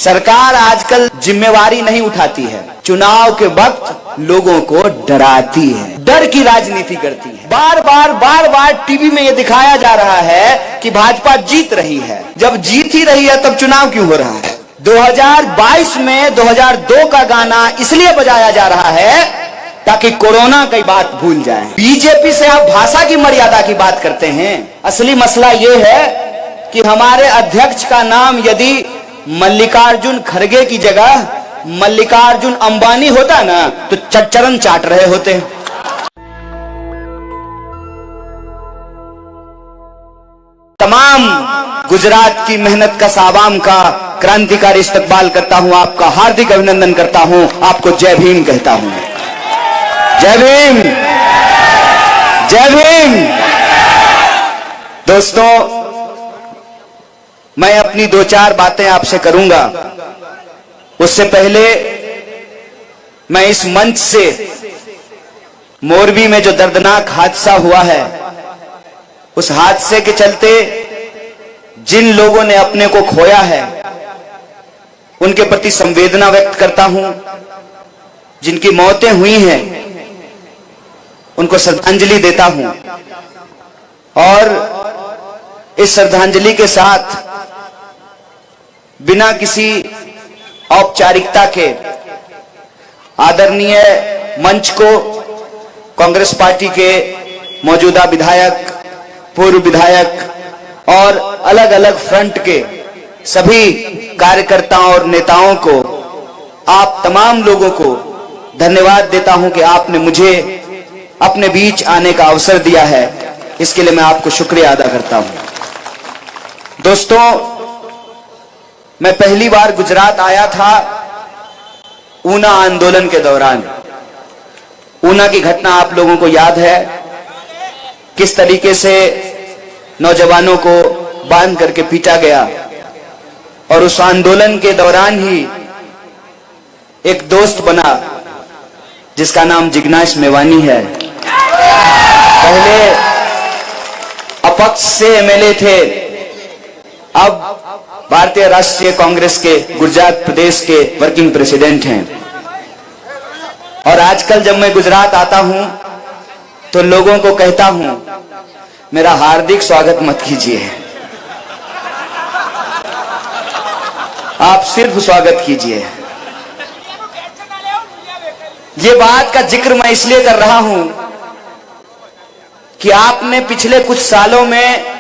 सरकार आजकल जिम्मेवारी नहीं उठाती है, चुनाव के वक्त लोगों को डराती है, डर की राजनीति करती है। बार बार टीवी में ये दिखाया जा रहा है कि भाजपा जीत रही है। जब जीत ही रही है तब चुनाव क्यों हो रहा है? 2022 में 2002 का गाना इसलिए बजाया जा रहा है ताकि कोरोना की बात भूल जाए। बीजेपी से आप भाषा की मर्यादा की बात करते हैं। असली मसला यह है कि हमारे अध्यक्ष का नाम यदि मल्लिकार्जुन खड़गे की जगह मल्लिकार्जुन अंबानी होता ना तो चरण चाट रहे होते। तमाम गुजरात की मेहनत का आवाम का क्रांतिकारी इस्तकबाल करता हूं, आपका हार्दिक अभिनंदन करता हूं, आपको जय भीम कहता हूं। जय भीम, जय भीम। दोस्तों, मैं अपनी दो चार बातें आपसे करूंगा। उससे पहले मैं इस मंच से मोरबी में जो दर्दनाक हादसा हुआ है, उस हादसे के चलते जिन लोगों ने अपने को खोया है उनके प्रति संवेदना व्यक्त करता हूं। जिनकी मौतें हुई हैं उनको श्रद्धांजलि देता हूं और इस श्रद्धांजलि के साथ बिना किसी औपचारिकता के आदरणीय मंच को कांग्रेस पार्टी के मौजूदा विधायक, पूर्व विधायक और अलग अलग फ्रंट के सभी कार्यकर्ताओं और नेताओं को, आप तमाम लोगों को धन्यवाद देता हूं कि आपने मुझे अपने बीच आने का अवसर दिया है। इसके लिए मैं आपको शुक्रिया अदा करता हूं। दोस्तों, मैं पहली बार गुजरात आया था ऊना आंदोलन के दौरान। ऊना की घटना आप लोगों को याद है, किस तरीके से नौजवानों को बांध करके पीटा गया। और उस आंदोलन के दौरान ही एक दोस्त बना जिसका नाम जिग्नेश मेवानी है। पहले अपक्ष से एमएलए थे, अब भारतीय राष्ट्रीय कांग्रेस के गुजरात प्रदेश के वर्किंग प्रेसिडेंट हैं। और आजकल जब मैं गुजरात आता हूं तो लोगों को कहता हूं, मेरा हार्दिक स्वागत मत कीजिए, आप सिर्फ स्वागत कीजिए। ये बात का जिक्र मैं इसलिए कर रहा हूं कि आपने पिछले कुछ सालों में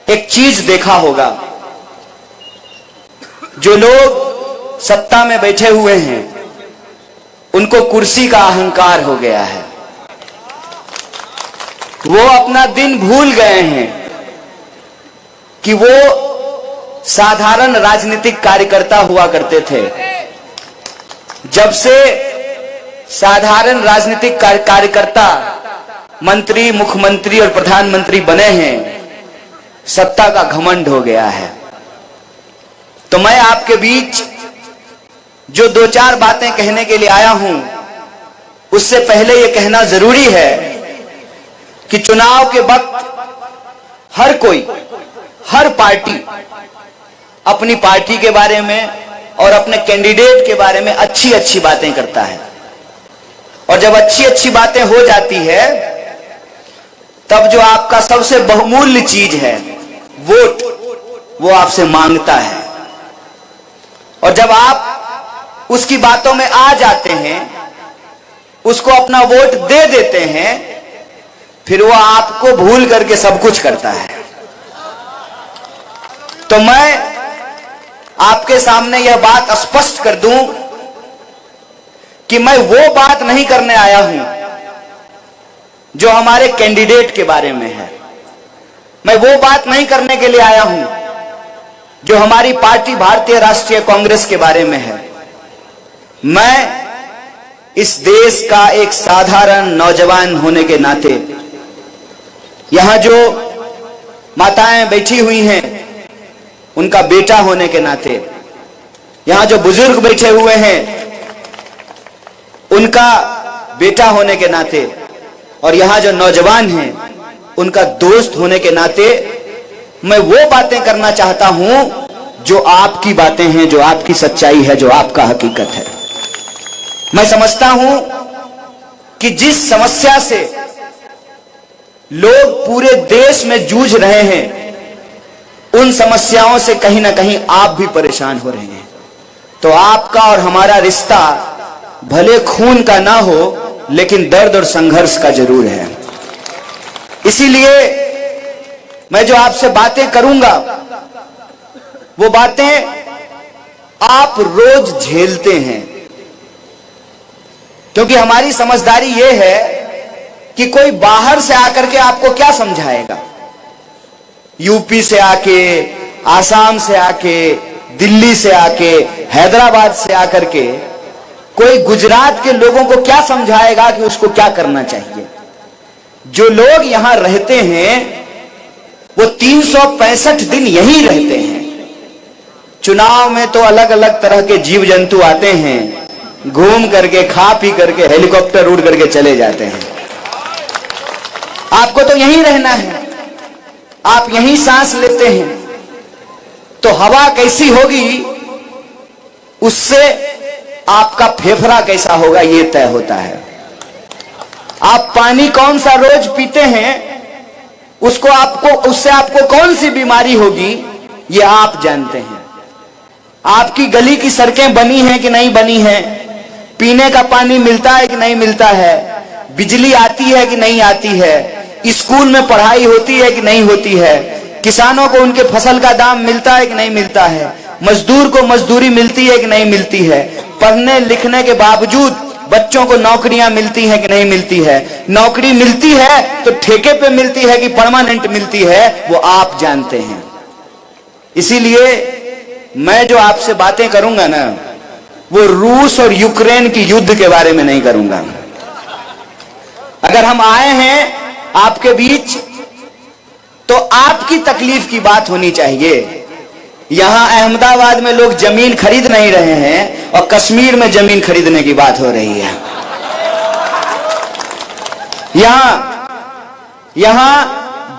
एक चीज देखा होगा। जो लोग सत्ता में बैठे हुए हैं उनको कुर्सी का अहंकार हो गया है। वो अपना दिन भूल गए हैं कि वो साधारण राजनीतिक कार्यकर्ता हुआ करते थे। जब से साधारण राजनीतिक कार्यकर्ता मंत्री, मुख्यमंत्री और प्रधानमंत्री बने हैं, सत्ता का घमंड हो गया है। तो मैं आपके बीच जो दो चार बातें कहने के लिए आया हूं, उससे पहले यह कहना जरूरी है कि चुनाव के वक्त हर कोई, हर पार्टी अपनी पार्टी के बारे में और अपने कैंडिडेट के बारे में अच्छी अच्छी बातें करता है। और जब अच्छी अच्छी बातें हो जाती है तब जो आपका सबसे बहुमूल्य चीज है, वोट, वो आपसे मांगता है। और जब आप उसकी बातों में आ जाते हैं, उसको अपना वोट दे देते हैं, फिर वो आपको भूल करके सब कुछ करता है। तो मैं आपके सामने यह बात स्पष्ट कर दूं कि मैं वो बात नहीं करने आया हूं जो हमारे कैंडिडेट के बारे में है। मैं वो बात नहीं करने के लिए आया हूं जो हमारी पार्टी भारतीय राष्ट्रीय कांग्रेस के बारे में है। मैं इस देश का एक साधारण नौजवान होने के नाते, यहां जो माताएं बैठी हुई हैं उनका बेटा होने के नाते, यहां जो बुजुर्ग बैठे हुए हैं उनका बेटा होने के नाते, और यहां जो नौजवान हैं उनका दोस्त होने के नाते, मैं वो बातें करना चाहता हूं जो आपकी बातें हैं, जो आपकी सच्चाई है, जो आपका हकीकत है। मैं समझता हूं कि जिस समस्या से लोग पूरे देश में जूझ रहे हैं, उन समस्याओं से कहीं ना कहीं आप भी परेशान हो रहे हैं। तो आपका और हमारा रिश्ता भले खून का ना हो, लेकिन दर्द और संघर्ष का जरूर है। इसीलिए मैं जो आपसे बातें करूंगा, वो बातें आप रोज झेलते हैं, क्योंकि हमारी समझदारी यह है कि कोई बाहर से आकर के आपको क्या समझाएगा। यूपी से आके, आसाम से आके, दिल्ली से आके, हैदराबाद से आकर के कोई गुजरात के लोगों को क्या समझाएगा कि उसको क्या करना चाहिए। जो लोग यहां रहते हैं वो 365 दिन यहीं रहते हैं। चुनाव में तो अलग अलग तरह के जीव जंतु आते हैं, घूम करके खा पी करके हेलीकॉप्टर उड़ करके चले जाते हैं। आपको तो यहीं रहना है, आप यहीं सांस लेते हैं, तो हवा कैसी होगी उससे आपका फेफड़ा कैसा होगा यह तय होता है। आप पानी कौन सा रोज पीते हैं, उससे आपको कौन सी बीमारी होगी यह आप जानते हैं। आपकी गली की सड़कें बनी हैं कि नहीं बनी हैं, पीने का पानी मिलता है कि नहीं मिलता है, बिजली आती है कि नहीं आती है, स्कूल में पढ़ाई होती है कि नहीं होती है, किसानों को उनके फसल का दाम मिलता है कि नहीं मिलता है, मजदूर को मजदूरी मिलती है कि नहीं मिलती है, पढ़ने लिखने के बावजूद बच्चों को नौकरियां मिलती हैं कि नहीं मिलती है, नौकरी मिलती है तो ठेके पे मिलती है कि परमानेंट मिलती है, वो आप जानते हैं। इसीलिए मैं जो आपसे बातें करूंगा ना, वो रूस और यूक्रेन की युद्ध के बारे में नहीं करूंगा। अगर हम आए हैं आपके बीच तो आपकी तकलीफ की बात होनी चाहिए। यहां अहमदाबाद में लोग जमीन खरीद नहीं रहे हैं और कश्मीर में जमीन खरीदने की बात हो रही है। यहां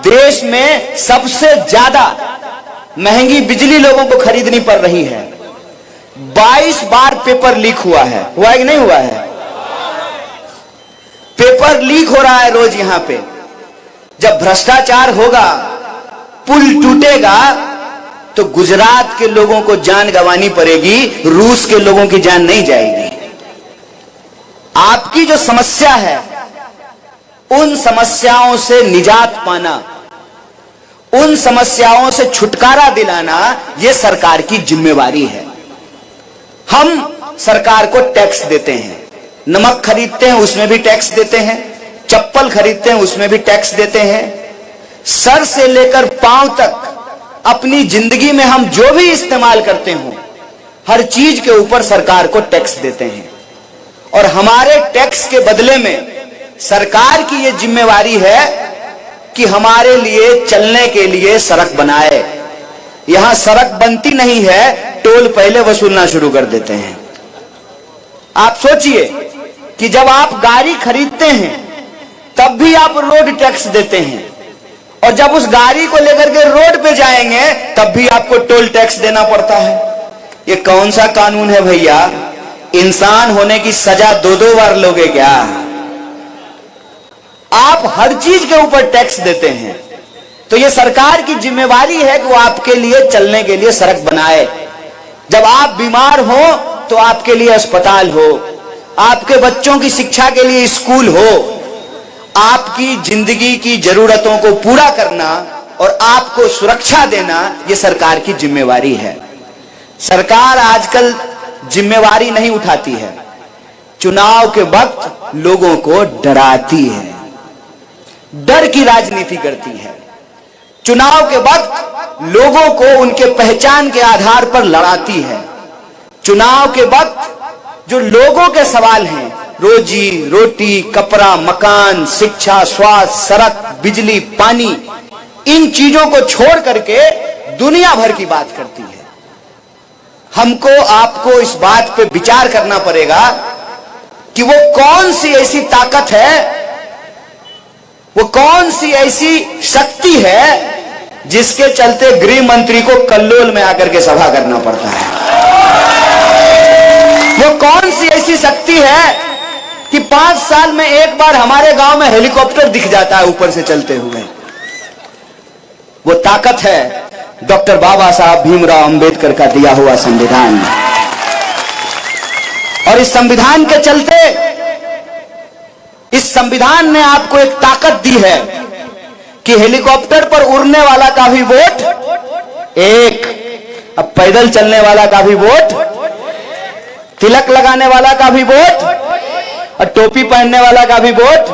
देश में सबसे ज्यादा महंगी बिजली लोगों को खरीदनी पड़ रही है। 22 बार पेपर लीक हुआ है कि नहीं हुआ है? पेपर लीक हो रहा है रोज यहां पे। जब भ्रष्टाचार होगा, पुल टूटेगा, तो गुजरात के लोगों को जान गंवानी पड़ेगी, रूस के लोगों की जान नहीं जाएगी। आपकी जो समस्या है, उन समस्याओं से निजात पाना, उन समस्याओं से छुटकारा दिलाना, यह सरकार की जिम्मेवारी है। हम सरकार को टैक्स देते हैं, नमक खरीदते हैं उसमें भी टैक्स देते हैं, चप्पल खरीदते हैं उसमें भी टैक्स देते हैं। सर से लेकर पांव तक अपनी जिंदगी में हम जो भी इस्तेमाल करते हो, हर चीज के ऊपर सरकार को टैक्स देते हैं। और हमारे टैक्स के बदले में सरकार की यह जिम्मेवारी है कि हमारे लिए चलने के लिए सड़क बनाए। यहां सड़क बनती नहीं है, टोल पहले वसूलना शुरू कर देते हैं। आप सोचिए कि जब आप गाड़ी खरीदते हैं तब भी आप रोड टैक्स देते हैं, और जब उस गाड़ी को लेकर के रोड पे जाएंगे तब भी आपको टोल टैक्स देना पड़ता है। ये कौन सा कानून है भैया? इंसान होने की सजा 2-2 बार लोगे क्या? आप हर चीज के ऊपर टैक्स देते हैं। तो ये सरकार की जिम्मेवारी है कि वो आपके लिए चलने के लिए सड़क बनाए। जब आप बीमार हो तो आपके लिए अस्पताल हो, आपके बच्चों की शिक्षा के लिए स्कूल हो। आपकी जिंदगी की जरूरतों को पूरा करना और आपको सुरक्षा देना, यह सरकार की जिम्मेवारी है। सरकार आजकल जिम्मेवारी नहीं उठाती है, चुनाव के वक्त लोगों को डराती है, डर की राजनीति करती है। चुनाव के वक्त लोगों को उनके पहचान के आधार पर लड़ाती है। चुनाव के वक्त जो लोगों के सवाल हैं, रोजी रोटी, कपड़ा, मकान, शिक्षा, स्वास्थ्य, सड़क, बिजली, पानी, इन चीजों को छोड़ करके दुनिया भर की बात करती है। हमको आपको इस बात पे विचार करना पड़ेगा कि वो कौन सी ऐसी ताकत है, वो कौन सी ऐसी शक्ति है जिसके चलते गृह मंत्री को कल्लोल में आकर के सभा करना पड़ता है। वो कौन सी ऐसी शक्ति है कि 5 साल में एक बार हमारे गांव में हेलीकॉप्टर दिख जाता है ऊपर से चलते हुए? वो ताकत है डॉक्टर बाबा साहब भीमराव अंबेडकर का दिया हुआ संविधान। और इस संविधान के चलते, इस संविधान ने आपको एक ताकत दी है कि हेलीकॉप्टर पर उड़ने वाला का भी वोट एक, अब पैदल चलने वाला का भी वोट, तिलक लगाने वाला का भी वोट, और टोपी पहनने वाला का भी वोट,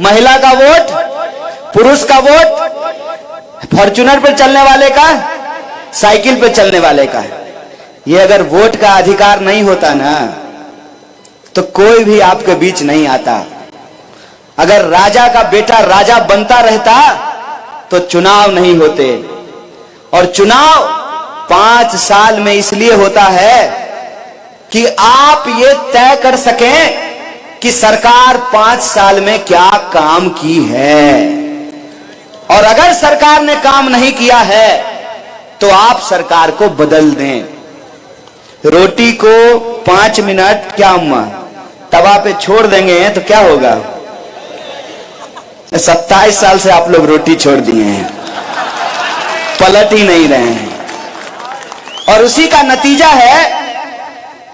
महिला का वोट, पुरुष का वोट, फॉर्च्यूनर पर चलने वाले का, साइकिल पर चलने वाले का। ये अगर वोट का अधिकार नहीं होता ना तो कोई भी आपके बीच नहीं आता। अगर राजा का बेटा राजा बनता रहता तो चुनाव नहीं होते। और चुनाव 5 साल में इसलिए होता है कि आप ये तय कर सकें कि सरकार 5 साल में क्या काम की है। और अगर सरकार ने काम नहीं किया है तो आप सरकार को बदल दें। रोटी को 5 मिनट क्या अम्मा तवा पे छोड़ देंगे तो क्या होगा? 27 साल से आप लोग रोटी छोड़ दिए हैं, पलट ही नहीं रहे हैं। और उसी का नतीजा है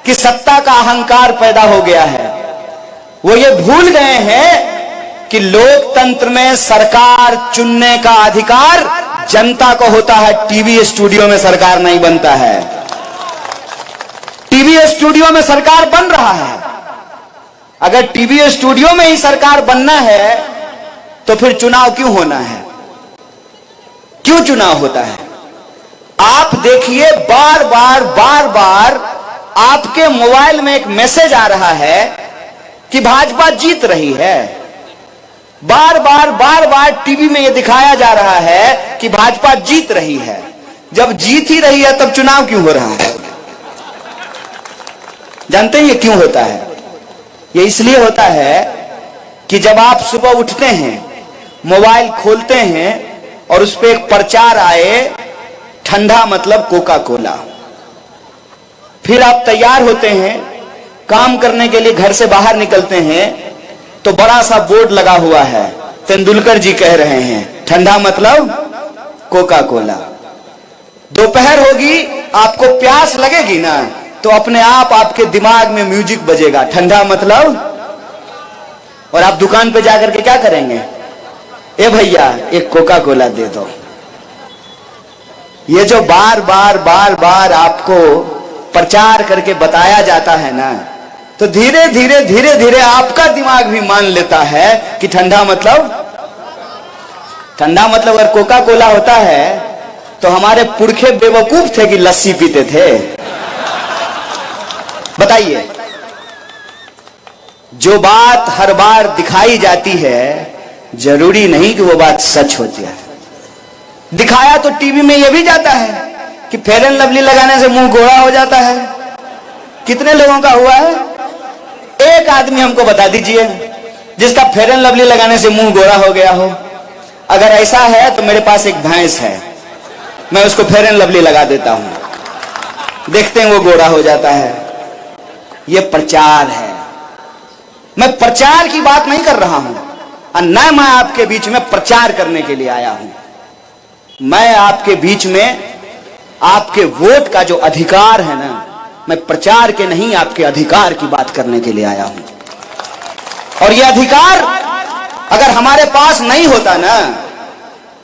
कि सत्ता का अहंकार पैदा हो गया है। वो ये भूल गए हैं कि लोकतंत्र में सरकार चुनने का अधिकार जनता को होता है। टीवी स्टूडियो में सरकार नहीं बनता है। टीवी स्टूडियो में सरकार बन रहा है। अगर टीवी स्टूडियो में ही सरकार बनना है तो फिर चुनाव क्यों होना है? क्यों चुनाव होता है? आप देखिए, बार बार आपके मोबाइल में एक मैसेज आ रहा है कि भाजपा जीत रही है। बार बार टीवी में यह दिखाया जा रहा है कि भाजपा जीत रही है। जब जीत ही रही है तब चुनाव क्यों हो रहा है? जानते हैं ये क्यों होता है? ये इसलिए होता है कि जब आप सुबह उठते हैं, मोबाइल खोलते हैं और उस पर एक प्रचार आए, ठंडा मतलब कोका कोला। फिर आप तैयार होते हैं, काम करने के लिए घर से बाहर निकलते हैं तो बड़ा सा बोर्ड लगा हुआ है, तेंदुलकर जी कह रहे हैं ठंडा मतलब कोका कोला। दोपहर होगी, आपको प्यास लगेगी ना तो अपने आप आपके दिमाग में म्यूजिक बजेगा, ठंडा मतलब। और आप दुकान पे जाकर के क्या करेंगे? ए भैया एक कोका कोला दे दो। ये जो बार बार आपको प्रचार करके बताया जाता है ना, तो धीरे धीरे आपका दिमाग भी मान लेता है कि ठंडा मतलब अगर कोका कोला होता है तो हमारे पुरखे बेवकूफ थे कि लस्सी पीते थे। बताइए, जो बात हर बार दिखाई जाती है जरूरी नहीं कि वो बात सच होती है। दिखाया तो टीवी में यह भी जाता है कि फेयर एंड लवली लगाने से मुंह गोरा हो जाता है। कितने लोगों का हुआ है? एक आदमी हमको बता दीजिए जिसका फेयर एंड लवली लगाने से मुंह गोरा हो गया हो। अगर ऐसा है तो मेरे पास एक भैंस है, मैं उसको फेयर एंड लवली लगा देता हूं, देखते हैं वो गोरा हो जाता है। ये प्रचार है। मैं प्रचार की बात नहीं कर रहा हूं, और न मैं आपके बीच में प्रचार करने के लिए आया हूं। मैं आपके बीच में आपके वोट का जो अधिकार है ना, मैं प्रचार के नहीं आपके अधिकार की बात करने के लिए आया हूं। और यह अधिकार अगर हमारे पास नहीं होता ना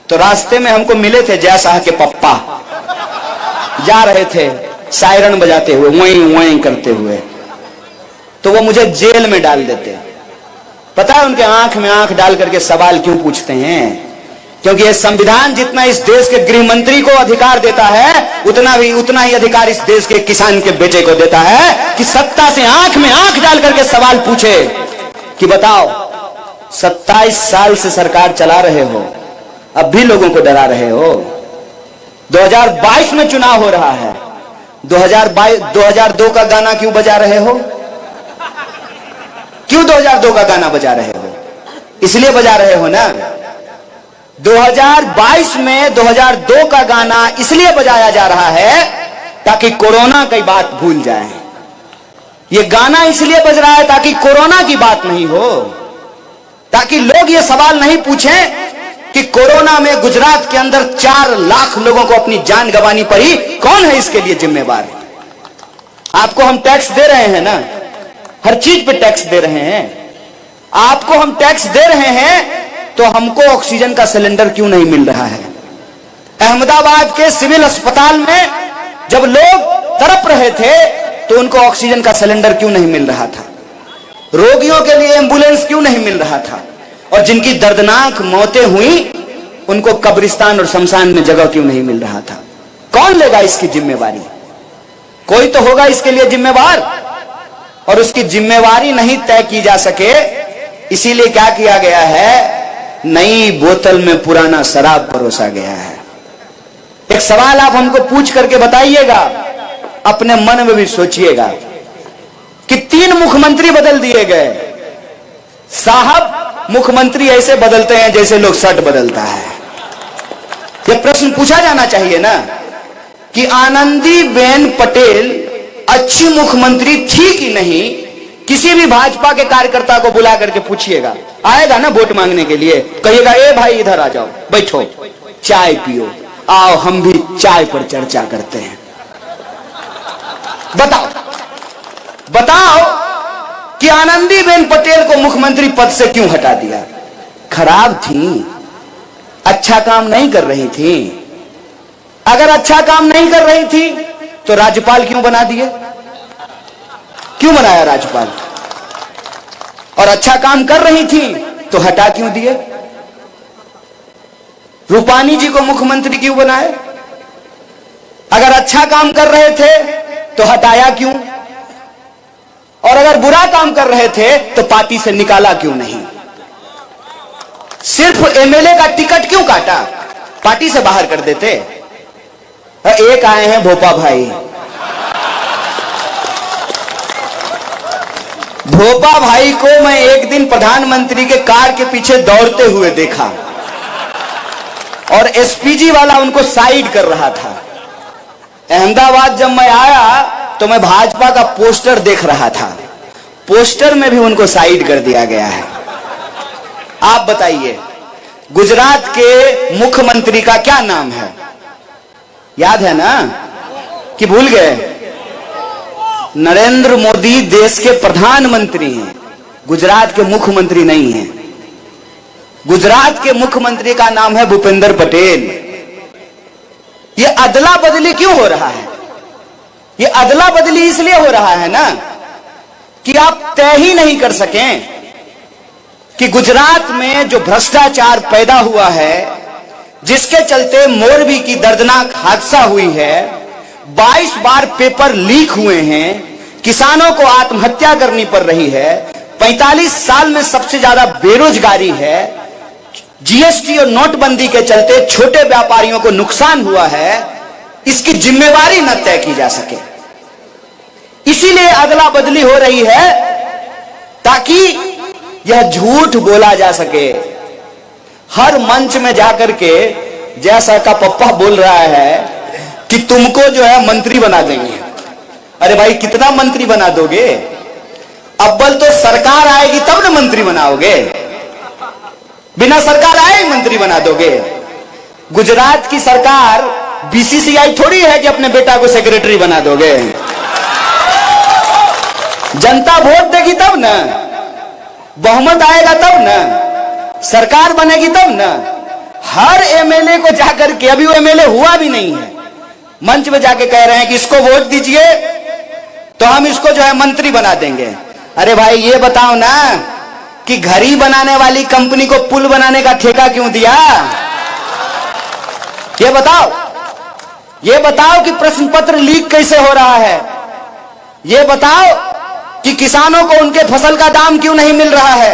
तो रास्ते में हमको मिले थे जय शाह के पप्पा, जा रहे थे सायरन बजाते हुए, वहीं वहीं करते हुए, तो वो मुझे जेल में डाल देते। पता है उनके आंख में आंख डाल करके सवाल क्यों पूछते हैं? क्योंकि यह संविधान जितना इस देश के गृह मंत्री को अधिकार देता है उतना ही अधिकार इस देश के किसान के बेटे को देता है कि सत्ता से आंख में आंख डाल करके सवाल पूछे कि बताओ 27 साल से सरकार चला रहे हो, अब भी लोगों को डरा रहे हो। 2022 में चुनाव हो रहा है, 2002 का गाना क्यों बजा रहे हो? क्यों 2002 का गाना बजा रहे हो? इसलिए बजा रहे हो ना 2022 में 2002 का गाना इसलिए बजाया जा रहा है ताकि कोरोना की बात भूल जाए। यह गाना इसलिए बज रहा है ताकि कोरोना की बात नहीं हो, ताकि लोग ये सवाल नहीं पूछें कि कोरोना में गुजरात के अंदर 4 लाख लोगों को अपनी जान गंवानी पड़ी, कौन है इसके लिए जिम्मेवार? आपको हम टैक्स दे रहे हैं ना, हर चीज पे टैक्स दे रहे हैं। आपको हम टैक्स दे रहे हैं तो हमको ऑक्सीजन का सिलेंडर क्यों नहीं मिल रहा है? अहमदाबाद के सिविल अस्पताल में जब लोग तड़प रहे थे तो उनको ऑक्सीजन का सिलेंडर क्यों नहीं मिल रहा था? रोगियों के लिए एंबुलेंस क्यों नहीं मिल रहा था? और जिनकी दर्दनाक मौतें हुई उनको कब्रिस्तान और शमशान में जगह क्यों नहीं मिल रहा था? कौन लेगा इसकी जिम्मेवारी? कोई तो होगा इसके लिए जिम्मेवार, और उसकी जिम्मेवारी नहीं तय की जा सके, इसीलिए क्या किया गया है? नई बोतल में पुराना शराब परोसा गया है। एक सवाल आप हमको पूछ करके बताइएगा, अपने मन में भी सोचिएगा कि 3 मुख्यमंत्री बदल दिए गए। साहब, मुख्यमंत्री ऐसे बदलते हैं जैसे लोग शर्ट बदलता है। यह प्रश्न पूछा जाना चाहिए ना कि आनंदीबेन पटेल अच्छी मुख्यमंत्री थी कि नहीं? किसी भी भाजपा के कार्यकर्ता को बुला करके पूछिएगा, आएगा ना वोट मांगने के लिए, कहिएगा ए भाई इधर आ जाओ, बैठो, चाय पियो, आओ हम भी चाय पर चर्चा करते हैं। बताओ बताओ कि आनंदीबेन पटेल को मुख्यमंत्री पद से क्यों हटा दिया? खराब थी, अच्छा काम नहीं कर रही थी। अगर अच्छा काम नहीं कर रही थी तो राज्यपाल क्यों बना दिए? क्यों बनाया राज्यपाल? और अच्छा काम कर रही थी तो हटा क्यों दिए? रूपानी जी को मुख्यमंत्री क्यों बनाए? अगर अच्छा काम कर रहे थे तो हटाया क्यों? और अगर बुरा काम कर रहे थे तो पार्टी से निकाला क्यों नहीं? सिर्फ एमएलए का टिकट क्यों काटा? पार्टी से बाहर कर देते। एक आए हैं भोपा भाई। भोपा भाई को मैं एक दिन प्रधानमंत्री के कार के पीछे दौड़ते हुए देखा और एसपीजी वाला उनको साइड कर रहा था। अहमदाबाद जब मैं आया तो मैं भाजपा का पोस्टर देख रहा था, पोस्टर में भी उनको साइड कर दिया गया है। आप बताइए, गुजरात के मुख्यमंत्री का क्या नाम है? याद है ना कि भूल गए? नरेंद्र मोदी देश के प्रधानमंत्री हैं, गुजरात के मुख्यमंत्री नहीं हैं। गुजरात के मुख्यमंत्री का नाम है भूपेंद्र पटेल। यह अदला बदली क्यों हो रहा है? यह अदला बदली इसलिए हो रहा है ना कि आप तय ही नहीं कर सकें कि गुजरात में जो भ्रष्टाचार पैदा हुआ है, जिसके चलते मोरबी की दर्दनाक हादसा हुई है, 22 बार पेपर लीक हुए हैं, किसानों को आत्महत्या करनी पड़ रही है, 45 साल में सबसे ज्यादा बेरोजगारी है, जीएसटी और नोटबंदी के चलते छोटे व्यापारियों को नुकसान हुआ है, इसकी जिम्मेवारी न तय की जा सके। इसीलिए अदला बदली हो रही है ताकि यह झूठ बोला जा सके। हर मंच में जाकर के जैसा का पप्पा बोल रहा है कि तुमको जो है मंत्री बना देंगे। अरे भाई, कितना मंत्री बना दोगे? अव्वल तो सरकार आएगी तब ना मंत्री बनाओगे, बिना सरकार आए मंत्री बना दोगे? गुजरात की सरकार बीसीसीआई थोड़ी है कि अपने बेटा को सेक्रेटरी बना दोगे। जनता वोट देगी तब ना, बहुमत आएगा तब ना, सरकार बनेगी तब ना। हर एमएलए को जाकर के, अभी वो एमएलए हुआ भी नहीं है, मंच में जाके कह रहे हैं कि इसको वोट दीजिए तो हम इसको जो है मंत्री बना देंगे। अरे भाई, ये बताओ ना कि घड़ी बनाने वाली कंपनी को पुल बनाने का ठेका क्यों दिया? ये बताओ। ये बताओ कि प्रश्न पत्र लीक कैसे हो रहा है? ये बताओ कि किसानों को उनके फसल का दाम क्यों नहीं मिल रहा है?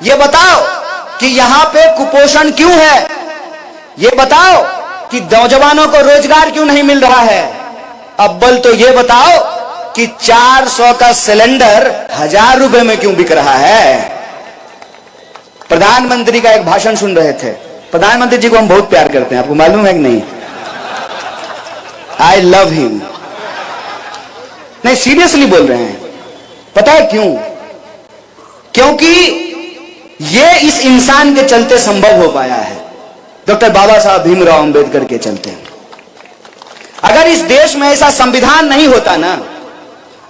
ये बताओ कि यहां पे कुपोषण क्यों है? ये बताओ कि नौजवानों को रोजगार क्यों नहीं मिल रहा है? अव्वल तो ये बताओ कि 400 का सिलेंडर 1000 रुपए में क्यों बिक रहा है? प्रधानमंत्री का एक भाषण सुन रहे थे, प्रधानमंत्री जी को हम बहुत प्यार करते हैं, आपको मालूम है कि नहीं? I love him. नहीं, सीरियसली बोल रहे हैं। पता है क्यों? क्योंकि ये इस इंसान के चलते संभव हो पाया है, डॉक्टर बाबा साहब भीमराव अंबेडकर के चलते। अगर इस देश में ऐसा संविधान नहीं होता ना,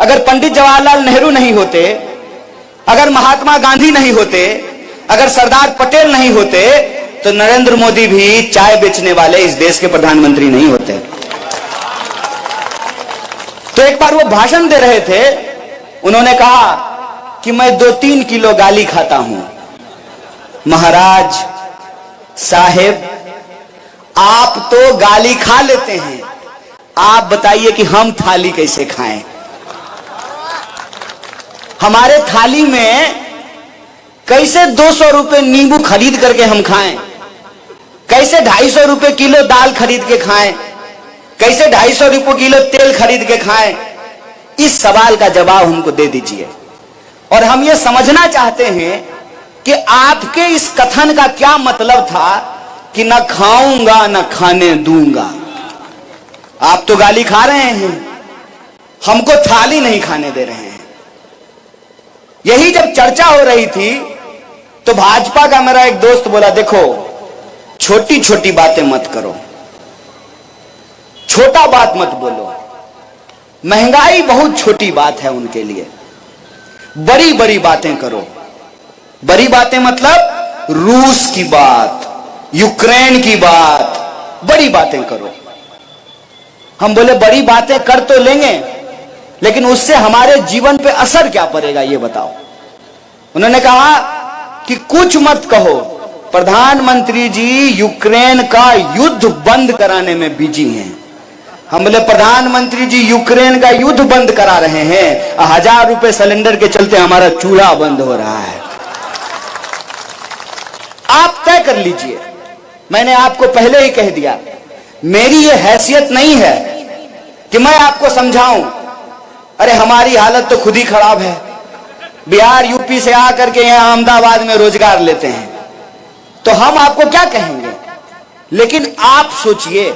अगर पंडित जवाहरलाल नेहरू नहीं होते, अगर महात्मा गांधी नहीं होते, अगर सरदार पटेल नहीं होते, तो नरेंद्र मोदी भी चाय बेचने वाले इस देश के प्रधानमंत्री नहीं होते। तो एक बार वो भाषण दे रहे थे, उन्होंने कहा कि मैं 2-3 किलो गाली खाता हूं। महाराज साहेब, आप तो गाली खा लेते हैं, आप बताइए कि हम थाली कैसे खाएं? हमारे थाली में कैसे 200 रुपए नींबू खरीद करके हम खाएं? कैसे 250 रुपए किलो दाल खरीद के खाएं? कैसे 250 रुपए किलो तेल खरीद के खाएं? इस सवाल का जवाब हमको दे दीजिए। और हम ये समझना चाहते हैं कि आपके इस कथन का क्या मतलब था कि न खाऊंगा न खाने दूंगा। आप तो गाली खा रहे हैं, हमको थाली नहीं खाने दे रहे हैं। यही जब चर्चा हो रही थी तो भाजपा का मेरा एक दोस्त बोला, देखो छोटी छोटी बातें मत करो, छोटा बात मत बोलो। महंगाई बहुत छोटी बात है उनके लिए, बड़ी बड़ी बातें करो। बड़ी बातें मतलब रूस की बात, यूक्रेन की बात, बड़ी बातें करो। हम बोले बड़ी बातें कर तो लेंगे, लेकिन उससे हमारे जीवन पे असर क्या पड़ेगा ये बताओ। उन्होंने कहा कि कुछ मत कहो, प्रधानमंत्री जी यूक्रेन का युद्ध बंद कराने में बिजी हैं। हम बोले प्रधानमंत्री जी यूक्रेन का युद्ध बंद करा रहे हैं, 1000 रुपए सिलेंडर के चलते हमारा चूल्हा बंद हो रहा है। आप तय कर लीजिए। मैंने आपको पहले ही कह दिया, मेरी ये हैसियत नहीं है कि मैं आपको समझाऊं। अरे हमारी हालत तो खुद ही खराब है। बिहार यूपी से आकर के यहां अहमदाबाद में रोजगार लेते हैं, तो हम आपको क्या कहेंगे? लेकिन आप सोचिए,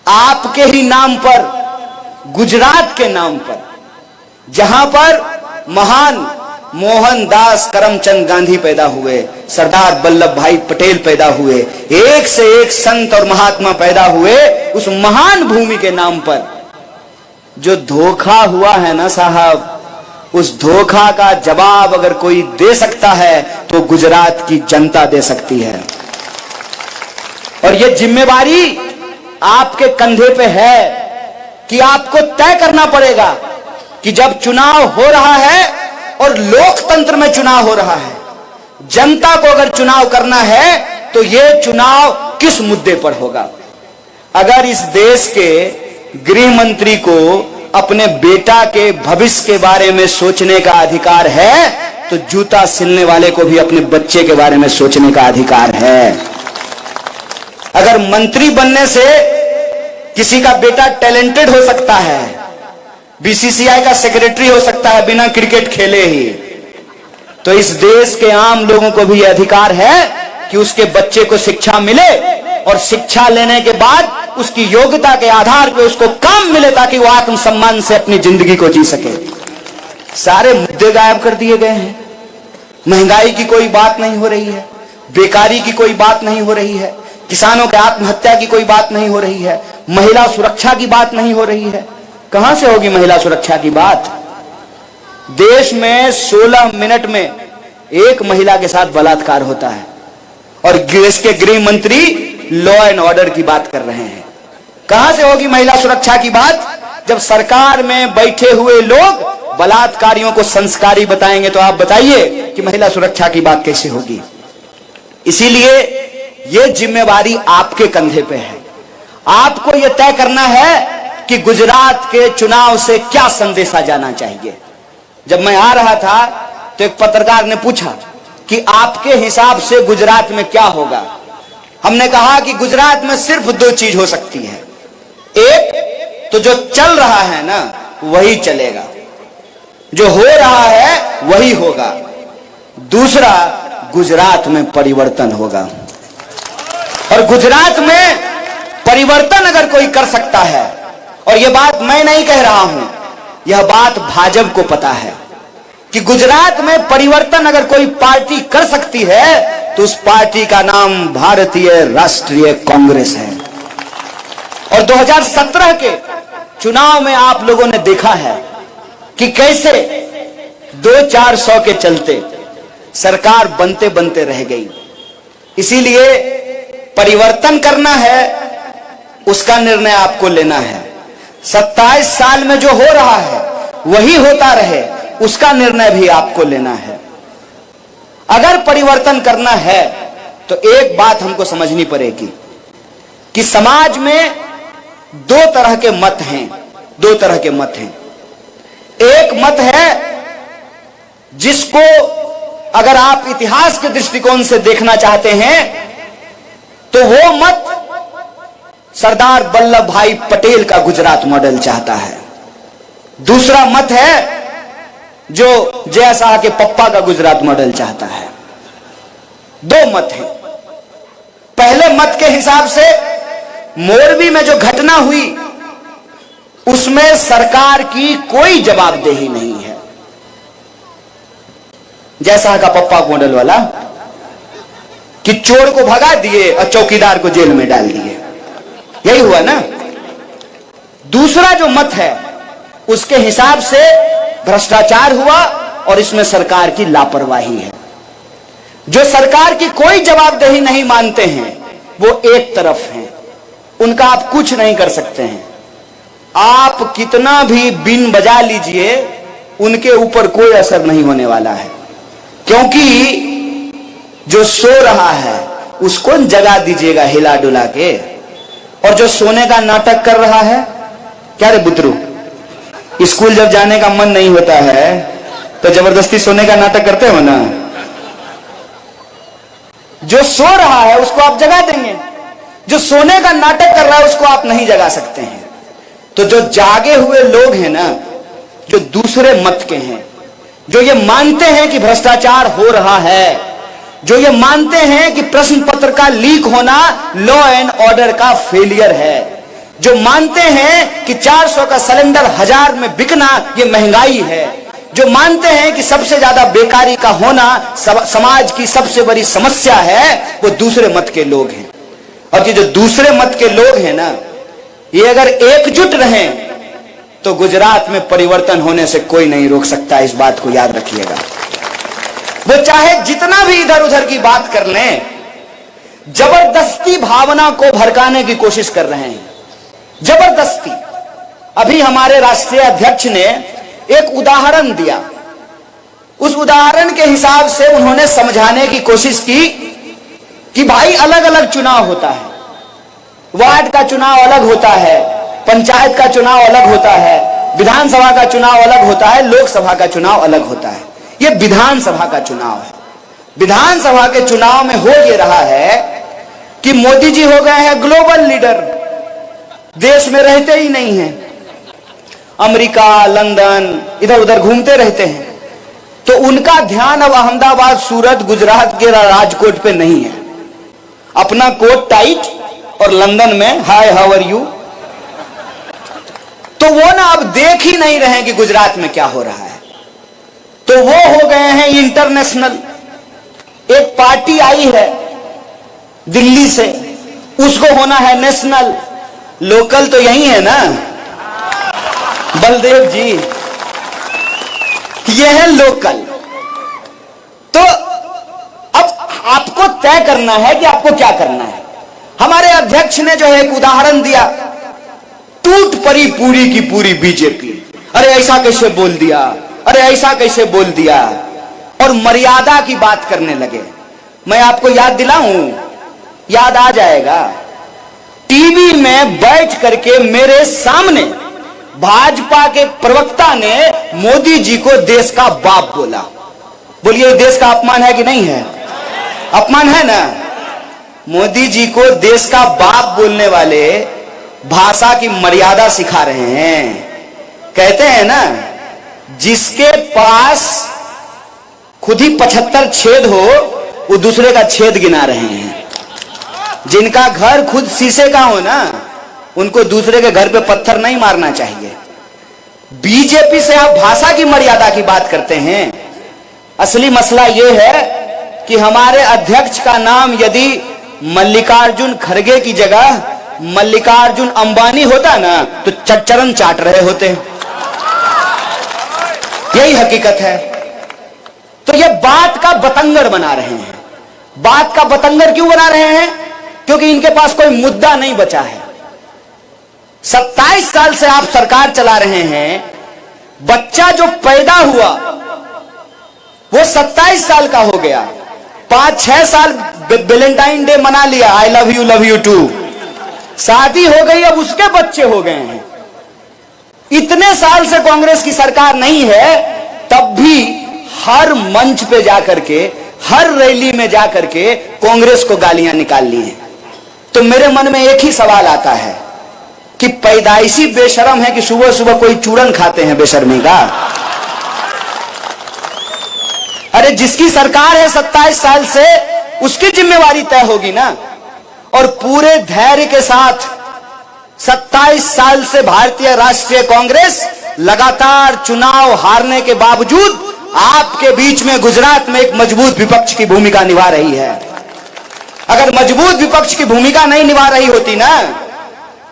आपके ही नाम पर, गुजरात के नाम पर, जहां पर महान मोहनदास करमचंद गांधी पैदा हुए, सरदार वल्लभ भाई पटेल पैदा हुए, एक से एक संत और महात्मा पैदा हुए, उस महान भूमि के नाम पर जो धोखा हुआ है ना साहब, उस धोखा का जवाब अगर कोई दे सकता है तो गुजरात की जनता दे सकती है। और यह जिम्मेवारी आपके कंधे पे है कि आपको तय करना पड़ेगा कि जब चुनाव हो रहा है और लोकतंत्र में चुनाव हो रहा है, जनता को अगर चुनाव करना है तो यह चुनाव किस मुद्दे पर होगा। अगर इस देश के गृह मंत्री को अपने बेटा के भविष्य के बारे में सोचने का अधिकार है, तो जूता सिलने वाले को भी अपने बच्चे के बारे में सोचने का अधिकार है। अगर मंत्री बनने से किसी का बेटा टैलेंटेड हो सकता है, बीसीसीआई का सेक्रेटरी हो सकता है बिना क्रिकेट खेले ही, तो इस देश के आम लोगों को भी यह अधिकार है कि उसके बच्चे को शिक्षा मिले और शिक्षा लेने के बाद उसकी योग्यता के आधार पर उसको काम मिले ताकि वो आत्मसम्मान से अपनी जिंदगी को जी सके। सारे मुद्दे गायब कर दिए गए हैं। महंगाई की कोई बात नहीं हो रही है, बेकारी की कोई बात नहीं हो रही है, किसानों के आत्महत्या की कोई बात नहीं हो रही है, महिला सुरक्षा की बात नहीं हो रही है। कहां से होगी महिला सुरक्षा की बात? देश में 16 मिनट में एक महिला के साथ बलात्कार होता है और देश के गृह मंत्री लॉ एंड ऑर्डर की बात कर रहे हैं। कहां से होगी महिला सुरक्षा की बात जब सरकार में बैठे हुए लोग बलात्कारियों को संस्कारी बताएंगे? तो आप बताइए कि महिला सुरक्षा की बात कैसे होगी? इसीलिए यह जिम्मेवारी आपके कंधे पे है। आपको यह तय करना है कि गुजरात के चुनाव से क्या संदेशा जाना चाहिए। जब मैं आ रहा था तो एक पत्रकार ने पूछा कि आपके हिसाब से गुजरात में क्या होगा। हमने कहा कि गुजरात में सिर्फ 2 चीज हो सकती है। एक तो जो चल रहा है ना वही चलेगा, जो हो रहा है वही होगा। दूसरा, गुजरात में परिवर्तन होगा। और गुजरात में परिवर्तन अगर कोई कर सकता है, और यह बात मैं नहीं कह रहा हूं, यह बात भाजपा को पता है कि गुजरात में परिवर्तन अगर कोई पार्टी कर सकती है तो उस पार्टी का नाम भारतीय राष्ट्रीय कांग्रेस है। और 2017 के चुनाव में आप लोगों ने देखा है कि कैसे 200-400 के चलते सरकार बनते बनते रह गई। इसीलिए परिवर्तन करना है, उसका निर्णय आपको लेना है। 27 साल में जो हो रहा है वही होता रहे, उसका निर्णय भी आपको लेना है। अगर परिवर्तन करना है तो एक बात हमको समझनी पड़ेगी कि समाज में दो तरह के मत हैं, दो तरह के मत हैं। एक मत है जिसको अगर आप इतिहास के दृष्टिकोण से देखना चाहते हैं तो वो मत सरदार वल्लभ भाई पटेल का गुजरात मॉडल चाहता है। दूसरा मत है जो जय शाह के पप्पा का गुजरात मॉडल चाहता है। दो मत हैं। पहले मत के हिसाब से मोरबी में जो घटना हुई उसमें सरकार की कोई जवाबदेही नहीं है। जय शाह का पप्पा मॉडल वाला कि चोर को भगा दिए और चौकीदार को जेल में डाल दिए, यही हुआ ना। दूसरा जो मत है उसके हिसाब से भ्रष्टाचार हुआ और इसमें सरकार की लापरवाही है। जो सरकार की कोई जवाबदेही नहीं मानते हैं वो एक तरफ हैं, उनका आप कुछ नहीं कर सकते हैं। आप कितना भी बीन बजा लीजिए उनके ऊपर कोई असर नहीं होने वाला है, क्योंकि जो सो रहा है उसको जगा दीजिएगा हिला डुला के, और जो सोने का नाटक कर रहा है, क्या रे बुतरू, स्कूल जब जाने का मन नहीं होता है तो जबरदस्ती सोने का नाटक करते हो ना। जो सो रहा है उसको आप जगा देंगे, जो सोने का नाटक कर रहा है उसको आप नहीं जगा सकते हैं। तो जो जागे हुए लोग हैं ना, जो दूसरे मत के हैं, जो ये मानते हैं कि भ्रष्टाचार हो रहा है, जो ये मानते हैं कि प्रश्न पत्र का लीक होना लॉ एंड ऑर्डर का फेलियर है, जो मानते हैं कि 400 का सिलेंडर 1000 में बिकना ये महंगाई है, जो मानते हैं कि सबसे ज्यादा बेकारी का होना समाज की सबसे बड़ी समस्या है, वो दूसरे मत के लोग हैं। और ये जो दूसरे मत के लोग हैं ना, ये अगर एकजुट रहें तो गुजरात में परिवर्तन होने से कोई नहीं रोक सकता। इस बात को याद रखिएगा। वो चाहे जितना भी इधर उधर की बात कर लें, जबरदस्ती भावना को भड़काने की कोशिश कर रहे हैं, जबरदस्ती। अभी हमारे राष्ट्रीय अध्यक्ष ने एक उदाहरण दिया, उस उदाहरण के हिसाब से उन्होंने समझाने की कोशिश की कि भाई अलग अलग चुनाव होता है, वार्ड का चुनाव अलग होता है, पंचायत का चुनाव अलग होता है, विधानसभा का चुनाव अलग होता है, लोकसभा का चुनाव अलग होता है। यह विधानसभा का चुनाव है। विधानसभा के चुनाव में हो ये रहा है कि मोदी जी हो गए हैं ग्लोबल लीडर, देश में रहते ही नहीं हैं, अमेरिका, लंदन इधर उधर घूमते रहते हैं। तो उनका ध्यान अब अहमदाबाद, सूरत, गुजरात के राजकोट पे नहीं है। अपना कोट टाइट और लंदन में हाय हाउ आर यू। तो वो ना अब देख ही नहीं रहे कि गुजरात में क्या हो रहा है, तो वो हो गए हैं इंटरनेशनल। एक पार्टी आई है दिल्ली से, उसको होना है नेशनल। लोकल तो यही है ना, बलदेव जी, ये है लोकल। तो अब आपको तय करना है कि आपको क्या करना है। हमारे अध्यक्ष ने जो है एक उदाहरण दिया, टूट पड़ी पूरी की पूरी बीजेपी। अरे ऐसा कैसे बोल दिया, अरे ऐसा कैसे बोल दिया, और मर्यादा की बात करने लगे। मैं आपको याद दिलाऊं, याद आ जाएगा। टीवी में बैठ करके मेरे सामने भाजपा के प्रवक्ता ने मोदी जी को देश का बाप बोला। बोलिए देश का अपमान है कि नहीं है? अपमान है ना। मोदी जी को देश का बाप बोलने वाले भाषा की मर्यादा सिखा रहे हैं। कहते हैं ना, जिसके पास खुद ही 75 छेद हो वो दूसरे का छेद गिना रहे हैं। जिनका घर खुद शीशे का हो ना, उनको दूसरे के घर पे पत्थर नहीं मारना चाहिए। बीजेपी से आप भाषा की मर्यादा की बात करते हैं। असली मसला यह है कि हमारे अध्यक्ष का नाम यदि मल्लिकार्जुन खड़गे की जगह मल्लिकार्जुन अंबानी होता ना, तो चरण चाट रहे होते। यही हकीकत है। तो ये बात का बतंगड़ बना रहे हैं। बात का बतंगड़ क्यों बना रहे हैं? क्योंकि इनके पास कोई मुद्दा नहीं बचा है। 27 साल से आप सरकार चला रहे हैं। बच्चा जो पैदा हुआ वो 27 साल का हो गया। 5-6 साल वैलेंटाइन डे मना लिया, आई लव यू टू। शादी हो गई, अब उसके बच्चे हो गए हैं। इतने साल से कांग्रेस की सरकार नहीं है, तब भी हर मंच पे जाकर के, हर रैली में जाकर के कांग्रेस को गालियां निकाल ली हैं। तो मेरे मन में एक ही सवाल आता है कि पैदाइशी बेशरम है कि सुबह सुबह कोई चूरन खाते हैं बेशर्मी का। अरे जिसकी सरकार है 27 साल से, उसकी जिम्मेवारी तय होगी ना। और पूरे धैर्य के साथ 27 साल से भारतीय राष्ट्रीय कांग्रेस लगातार चुनाव हारने के बावजूद आपके बीच में गुजरात में एक मजबूत विपक्ष की भूमिका निभा रही है। अगर मजबूत विपक्ष की भूमिका नहीं निभा रही होती ना,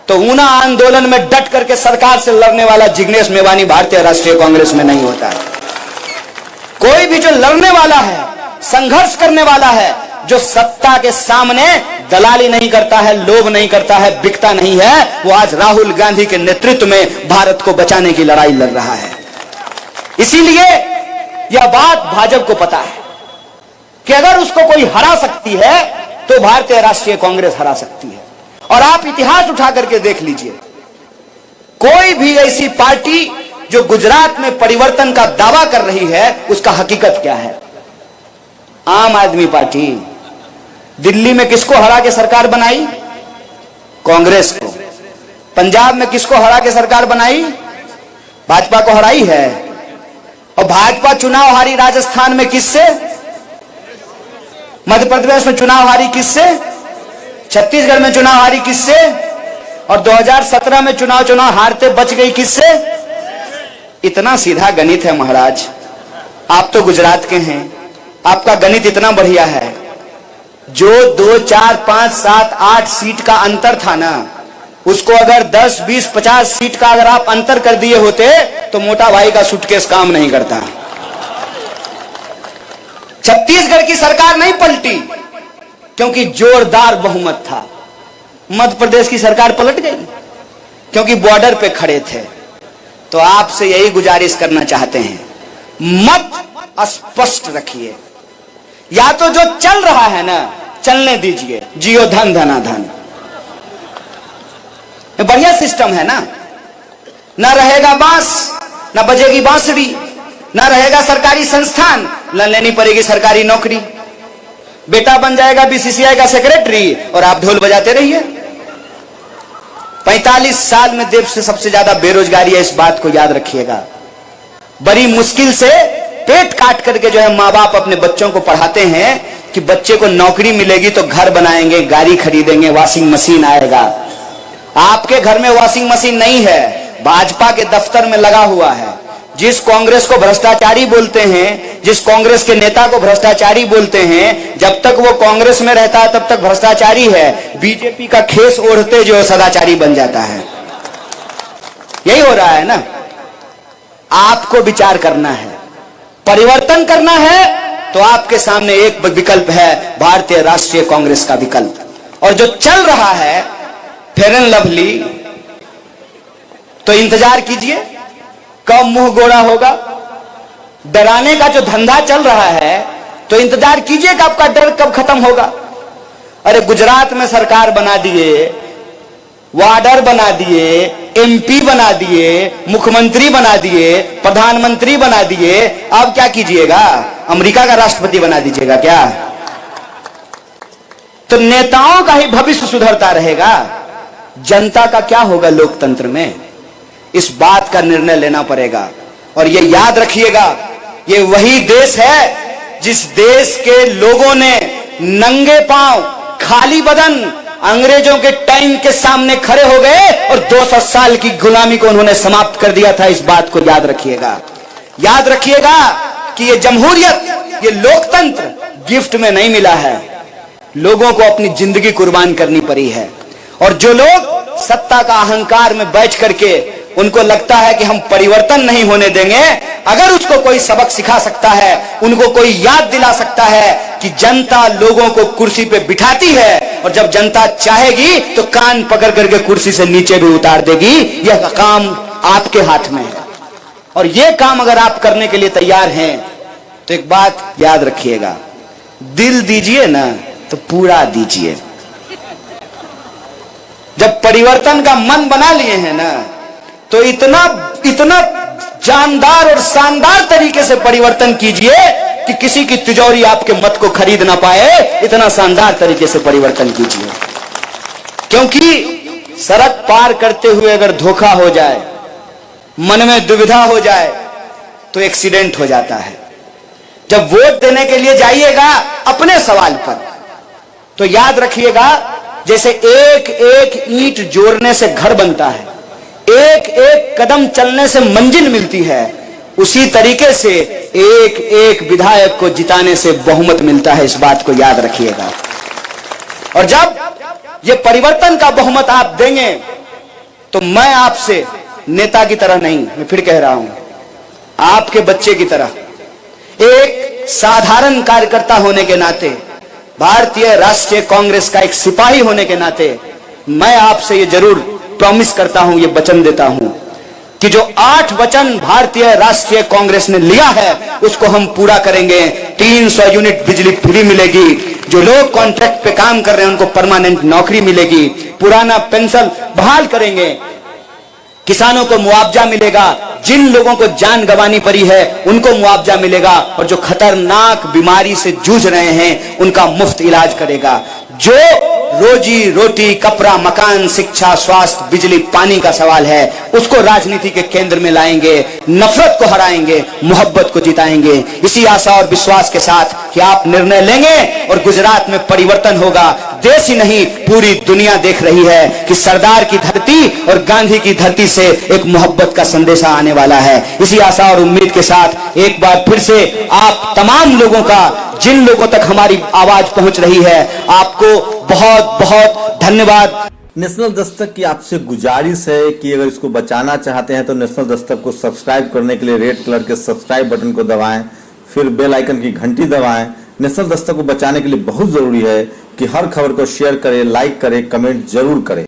तो ऊना आंदोलन में डट करके सरकार से लड़ने वाला जिग्नेश मेवानी भारतीय राष्ट्रीय कांग्रेस में नहीं होता। कोई भी जो लड़ने वाला है, संघर्ष करने वाला है, जो सत्ता के सामने दलाली नहीं करता है, लोभ नहीं करता है, बिकता नहीं है, वो आज राहुल गांधी के नेतृत्व में भारत को बचाने की लड़ाई लड़ रहा है। इसीलिए यह बात भाजपा को पता है कि अगर उसको कोई हरा सकती है तो भारतीय राष्ट्रीय कांग्रेस हरा सकती है। और आप इतिहास उठा करके देख लीजिए, कोई भी ऐसी पार्टी जो गुजरात में परिवर्तन का दावा कर रही है, उसका हकीकत क्या है? आम आदमी पार्टी दिल्ली में किसको हरा के सरकार बनाई? कांग्रेस को। पंजाब में किसको हरा के सरकार बनाई? भाजपा को हराई है। और भाजपा चुनाव हारी राजस्थान में किससे? मध्य प्रदेश में चुनाव हारी किससे? छत्तीसगढ़ में चुनाव हारी किससे? और 2017 में चुनाव हारते बच गई किससे? इतना सीधा गणित है महाराज। आप तो गुजरात के हैं, आपका गणित इतना बढ़िया है। जो 2, 4, 5, 7, 8 सीट का अंतर था ना, उसको अगर 10, 20, 50 सीट का अगर आप अंतर कर दिए होते तो मोटा भाई का सूटकेस काम नहीं करता। छत्तीसगढ़ की सरकार नहीं पलटी क्योंकि जोरदार बहुमत था। मध्य प्रदेश की सरकार पलट गई क्योंकि बॉर्डर पे खड़े थे। तो आपसे यही गुजारिश करना चाहते हैं, मत स्पष्ट रखिए। या तो जो चल रहा है ना, चलने दीजिए, जियो धन धना धन, बढ़िया सिस्टम है ना। ना रहेगा बांस, ना बजेगी बांसुरी, ना रहेगा सरकारी संस्थान, न लेनी पड़ेगी सरकारी नौकरी। बेटा बन जाएगा बीसीसीआई का सेक्रेटरी और आप ढोल बजाते रहिए। 45 साल में देश से सबसे ज्यादा बेरोजगारी है, इस बात को याद रखिएगा। बड़ी मुश्किल से पेट काट करके जो है माँ बाप अपने बच्चों को पढ़ाते हैं कि बच्चे को नौकरी मिलेगी तो घर बनाएंगे, गाड़ी खरीदेंगे, वॉशिंग मशीन आएगा। आपके घर में वॉशिंग मशीन नहीं है, भाजपा के दफ्तर में लगा हुआ है। जिस कांग्रेस को भ्रष्टाचारी बोलते हैं, जिस कांग्रेस के नेता को भ्रष्टाचारी बोलते हैं, जब तक वो कांग्रेस में रहता है तब तक भ्रष्टाचारी है। बीजेपी का खेस ओढ़ते जो सदाचारी बन जाता है। यही हो रहा है ना। आपको विचार करना है, परिवर्तन करना है, तो आपके सामने एक विकल्प है, भारतीय राष्ट्रीय कांग्रेस का विकल्प। और जो चल रहा है फेयर एंड लवली, तो इंतजार कीजिए कब मुंह गोड़ा होगा। डराने का जो धंधा चल रहा है, तो इंतजार कीजिए कि आपका डर कब खत्म होगा। अरे गुजरात में सरकार बना दिए, वार्डर बना दिए, एमपी बना दिए, मुख्यमंत्री बना दिए, प्रधानमंत्री बना दिए, अब क्या कीजिएगा? अमेरिका का राष्ट्रपति बना दीजिएगा क्या? तो नेताओं का ही भविष्य सुधरता रहेगा, जनता का क्या होगा लोकतंत्र में? इस बात का निर्णय लेना पड़ेगा। और ये याद रखिएगा, ये वही देश है जिस देश के लोगों ने नंगे पांव, खाली बदन अंग्रेजों के टैंक के सामने खड़े हो गए और 200 साल की गुलामी को उन्होंने समाप्त कर दिया था। इस बात को याद रखिएगा। याद रखिएगा कि ये जमहूरियत, ये लोकतंत्र गिफ्ट में नहीं मिला है, लोगों को अपनी जिंदगी कुर्बान करनी पड़ी है। और जो लोग सत्ता का अहंकार में बैठ करके उनको लगता है कि हम परिवर्तन नहीं होने देंगे, अगर उसको कोई सबक सिखा सकता है, उनको कोई याद दिला सकता है कि जनता लोगों को कुर्सी पे बिठाती है और जब जनता चाहेगी तो कान पकड़ करके कुर्सी से नीचे भी उतार देगी, यह काम आपके हाथ में है। और यह काम अगर आप करने के लिए तैयार हैं तो एक बात याद रखिएगा, दिल दीजिए ना तो पूरा दीजिए। जब परिवर्तन का मन बना लिए हैं ना, तो इतना इतना जानदार और शानदार तरीके से परिवर्तन कीजिए कि किसी की तिजोरी आपके मत को खरीद ना पाए। इतना शानदार तरीके से परिवर्तन कीजिए, क्योंकि सड़क पार करते हुए अगर धोखा हो जाए, मन में दुविधा हो जाए, तो एक्सीडेंट हो जाता है। जब वोट देने के लिए जाइएगा अपने सवाल पर, तो याद रखिएगा, जैसे एक एक ईंट जोड़ने से घर बनता है, एक एक कदम चलने से मंजिल मिलती है, उसी तरीके से एक एक विधायक को जिताने से बहुमत मिलता है। इस बात को याद रखिएगा। और जब ये परिवर्तन का बहुमत आप देंगे तो मैं आपसे नेता की तरह नहीं, मैं फिर कह रहा हूं, आपके बच्चे की तरह, एक साधारण कार्यकर्ता होने के नाते, भारतीय राष्ट्रीय कांग्रेस का एक सिपाही होने के नाते, मैं आपसे ये जरूर प्रॉमिस करता हूं, ये वचन देता हूं कि जो 8 वचन भारतीय राष्ट्रीय कांग्रेस ने लिया है उसको हम पूरा करेंगे। 300 यूनिट बिजली फ्री मिलेगी, जो लोग कॉन्ट्रैक्ट पे काम कर रहे हैं उनको परमानेंट नौकरी मिलेगी, पुराना पेंशन बहाल करेंगे, किसानों को मुआवजा मिलेगा, जिन लोगों को जान गंवानी पड़ी है उनको मुआवजा मिलेगा, और जो खतरनाक बीमारी से जूझ रहे हैं उनका मुफ्त इलाज करेगा। जो रोजी रोटी, कपड़ा, मकान, शिक्षा, स्वास्थ्य, बिजली, पानी का सवाल है, उसको राजनीति के केंद्र में लाएंगे, नफरत को हराएंगे, मोहब्बत को जिताएंगे। इसी आशा और विश्वास के साथ कि आप निर्णय लेंगे और गुजरात में परिवर्तन होगा। देश ही नहीं पूरी दुनिया देख रही है कि सरदार की धरती और गांधी की धरती से एक मोहब्बत का संदेशा आने वाला है। इसी आशा और उम्मीद के साथ एक बार फिर से आप तमाम लोगों का, जिन लोगों तक हमारी आवाज पहुंच रही है, आपको बहुत बहुत धन्यवाद। नेशनल दस्तक की आपसे गुजारिश है कि अगर इसको बचाना चाहते हैं तो नेशनल दस्तक को सब्सक्राइब करने के लिए रेड कलर के सब्सक्राइब बटन को दबाएं, फिर बेल आइकन की घंटी दबाएं। नेशनल दस्तक को बचाने के लिए बहुत जरूरी है कि हर खबर को शेयर करें, लाइक करें, कमेंट जरूर करें।